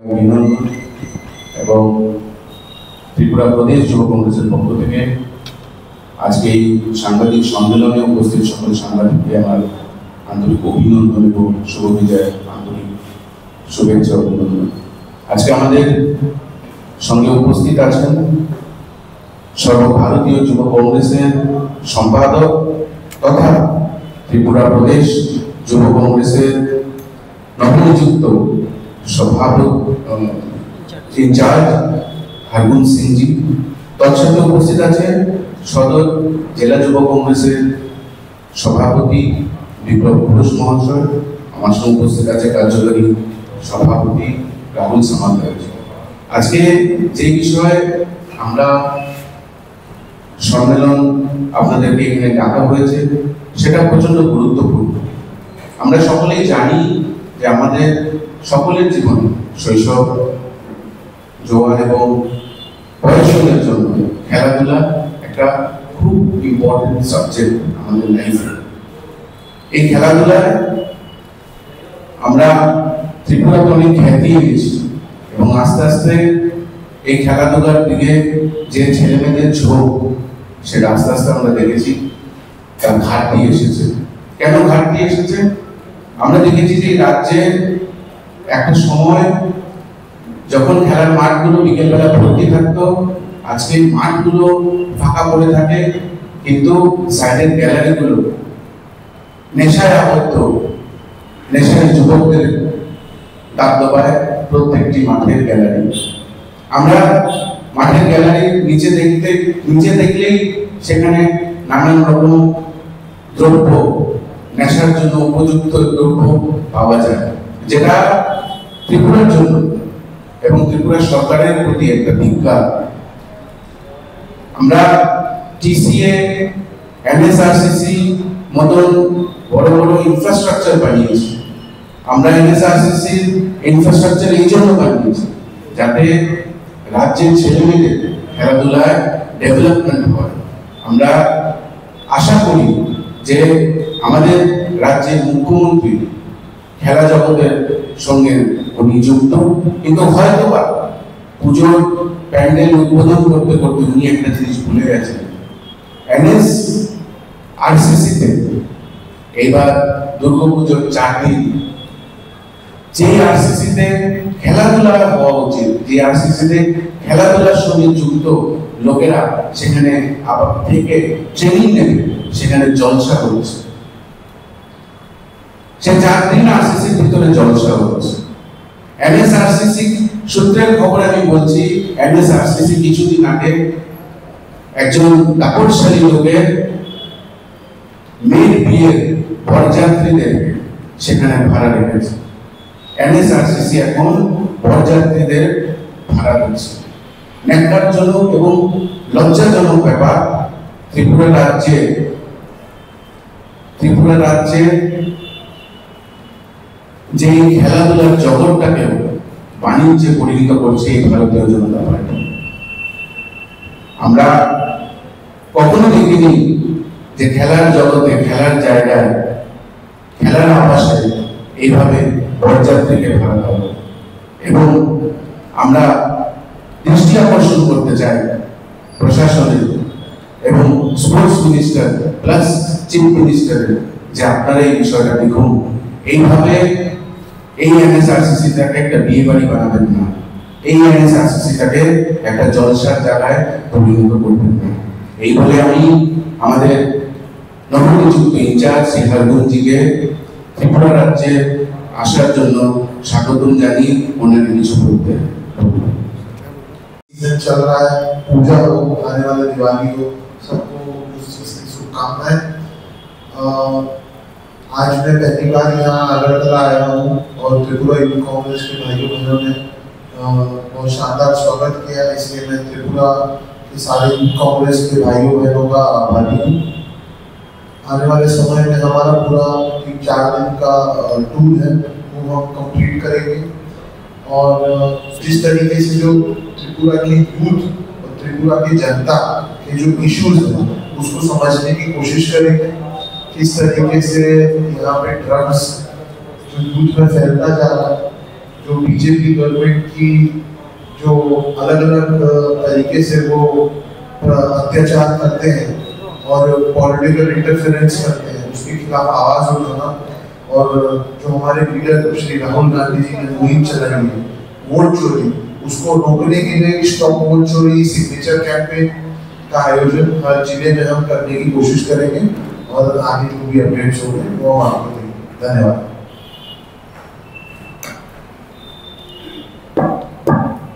অভিনন্দন এবং ত্রিপুরা প্রদেশ যুব কংগ্রেসের পক্ষ থেকে আজকে এই সাংবাদিক সম্মেলনে উপস্থিত সকল সাংবাদিককে আমার আন্তরিক অভিনন্দন এবং শুভ বিজয় আন্তরিক শুভেচ্ছা অভিনন্দন। আজকে আমাদের সঙ্গে উপস্থিত আছেন সর্বভারতীয় যুব কংগ্রেসের সম্পাদক তথা ত্রিপুরা প্রদেশ যুব কংগ্রেসের নবনিযুক্ত সভাপতি ইনচার্জ হরগুন সিংজি। তৎসাথে উপস্থিত আছেন সদর জেলা যুব কংগ্রেসের সভাপতি বিপ্লব ঘোষ মহাশয়। আমার সঙ্গে উপস্থিত আছে কার্যকরী সভাপতি রাহুল সামান্তার। আজকে যে বিষয়ে আমরা সম্মেলন আপনাদেরকে এখানে ডাকা হয়েছে সেটা প্রচন্ড গুরুত্বপূর্ণ। আমরা সকলেই জানি যে আমাদের সকলের জীবনে শৈশব, জোয়ান এবং বয়সের জন্য খেলাধুলা একটা খুব ইম্পর্টেন্ট সাবজেক্ট আমাদের লাইফে। এই খেলাধুলায় আমরা ত্রিপুরাতে অনেক খ্যাতি এনেছি এবং আস্তে আস্তে এই খেলাধুলার দিকে যে ছেলে মেয়েদের ঝোঁক সেটা আস্তে আস্তে আমরা দেখেছি তার ঘাটতি এসেছে। কেন ঘাটতি এসেছে? আমরা দেখেছি যে রাজ্যে একটা সময় যখন খেলার মাঠগুলো বিকেলবেলা ভর্তি থাকতো, আজকে মাঠগুলো ফাঁকা পড়ে থাকে, কিন্তু সাইডের গ্যালারিগুলো নেশায় আবদ্ধ, নেশায় যুবকদের দাবদাবায় প্রত্যেকটি মাঠের গ্যালারি। আমরা মাঠের গ্যালারি নিচে দেখলেই সেখানে নানান রকম দ্রব্য, নেশার জন্য উপযুক্ত দ্রব্য পাওয়া যায়, যেটা ত্রিপুরার জন্য এবং ত্রিপুরা সরকারের প্রতি একটা ধিক্কার। আমরা টিসিএ, এনএসআরসিসি মতন বড় বড় ইনফ্রাস্ট্রাকচার বানিয়েছি। আমরা এনএসআরসিসির ইনফ্রাস্ট্রাকচার এই জন্য বানিয়েছি যাতে রাজ্যের ছেলেমেয়েদের খেলাধুলায় ডেভেলপমেন্ট হয়। আমরা আশা করি যে আমাদের রাজ্যের মুখ্যমন্ত্রী খেলা জগতের সঙ্গে উনি যুক্ত, কিন্তু হয়তো বা পুজোর প্যান্ডেল উদ্বোধন করতে করতে উনি একটা জিনিস ভুলে গেছেন। এনএসআরসিসিতে এইবার দুর্গাপুজোর 4 দিন যে আরসিসিতে খেলাধুলা হওয়া উচিত, যে আরসিসিতে খেলাধুলার সঙ্গে যুক্ত লোকেরা সেখানে আবার থেকে ট্রেনিং নেবে, সেখানে জলসা হচ্ছে। সে 4 দিন আরসিসির ভিতরে জলসা হচ্ছে। এনএসআরসিসি সূত্রের খবর আমি বলছি, এনএসআরসিসি কিছুদিন আগে একজন দাপটশালী লোকের মেয়ের বিয়ের বরযাত্রীদের সেখানে ভাড়া রেখেছে। এনএসআরসিসি এখন বরযাত্রীদের ভাড়া দিচ্ছে। ন্যাক্কারজনক এবং লজ্জাজনক ব্যাপার। ত্রিপুরা রাজ্যে যে খেলাধুলার জগৎটাকে বাণিজ্যে পরিণত করছে এই ভারতীয় জনতা পার্টি। আমরা কখনো দেখিনি যে খেলার জগতে, খেলার জায়গায়, খেলার আবাসে এইভাবে বরযাত্রীকে ভাড়া দেওয়া। এবং আমরা দৃষ্টি আকর্ষণ করতে চাই প্রশাসনের এবং স্পোর্টস মিনিস্টার প্লাস চিফ মিনিস্টারের যে আপনারা এই বিষয়টা দেখুন, এইভাবে এই এনএসআরসিসিটাকে একটা বিয়ে বাড়ি বানাবেন না, এই এনএসআরসিসিটাকে একটা জলসার জায়গায় পরিণত করবেন না। এই বলে আমি আমাদের নবনিযুক্ত ইনচার্জ শ্রী হরগুনজিকে ত্রিপুরা রাজ্যে আসার জন্য স্বাগতম জানিয়ে ওনাকে কিছু বলতে। चल रहा है, पूजा हो, आने वाले दिवाली हो, सबको उस चीज की शुभकामनाएं। आज मैं पहली बार यहाँ अगरतला आया हूँ और त्रिपुरा युवा कांग्रेस के भाइयों बहनों ने बहुत शानदार स्वागत किया, इसलिए मैं त्रिपुरा के सारे युवा कांग्रेस के भाइयों बहनों का आभारी हूँ। आने वाले समय में हमारा पूरा 4 दिन का टूर है वो हम कंप्लीट करेंगे और जिस तरीके से जो त्रिपुरा की यूथ और त्रिपुरा की जनता के जो इश्यूज हैं उसको समझने की कोशिश करेंगे। किस तरीके से यहाँ पे ड्रग्स जो यूथ में फैलता जा रहा है, जो बीजेपी गवर्नमेंट की जो अलग अलग तरीके से वो अत्याचार करते हैं और पॉलिटिकल इंटरफेरेंस करते हैं, उसके खिलाफ आवाज उठाना। और जो हमारे लीडर श्री राहुल गांधी जी ने मुहिम चलाई है वोट चोरी, उसको रोकने के लिए स्टॉप वोट चोरी सिग्नेचर कैंपेन का आयोजन हर जिले में हम करने की कोशिश करेंगे और आगे जो भी अपडेट्स होंगे वो हम आपको देंगे। धन्यवाद।